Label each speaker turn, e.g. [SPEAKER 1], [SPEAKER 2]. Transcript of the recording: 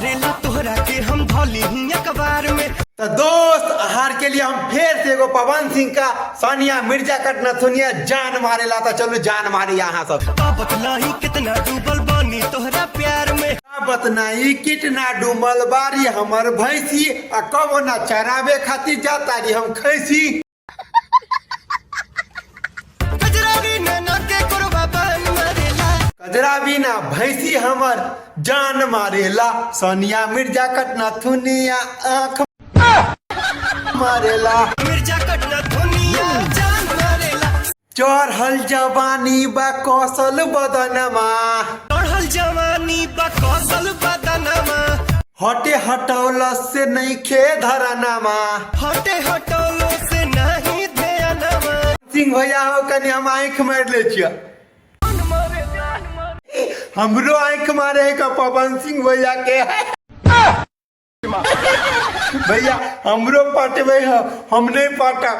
[SPEAKER 1] मारेला तोहरा के हम धौली ही अखबार में।
[SPEAKER 2] तो दोस्त आहार के लिए हम फिर से एगो पवन सिंह का सानिया मिर्जा कटना सुनिया जान मारेला। तो चलो जान मारे यहाँ सब।
[SPEAKER 1] बतलाई कितना डूबल बानी तोहरा प्यार में।
[SPEAKER 2] बतनाई कितना डूबल बारी हमर भैंसी आ कबो ना चरावे खातिर जाता रही हम खैसी। कजरा बिना भैंसी हमर जान मारेला। सोनिया मिर्जा कटना थुनिया आँख मारेला।
[SPEAKER 1] मिर्जा कटना थुनिया जान मारेला।
[SPEAKER 2] चढ़ल जवानी बा कौशल बदनमा।
[SPEAKER 1] चढ़ल जवानी बा कौशल बदनमा।
[SPEAKER 2] हटे हटौला से नहीं खे धरनमा।
[SPEAKER 1] हटे हटौलो से नहीं ध्यानमा।
[SPEAKER 2] सिंह भैया हो कनी हम आँख मार ले छिया। हमरो आँख मारे का पवन सिंह भैया के भैया हमरो पटवे है हम नहीं पटा।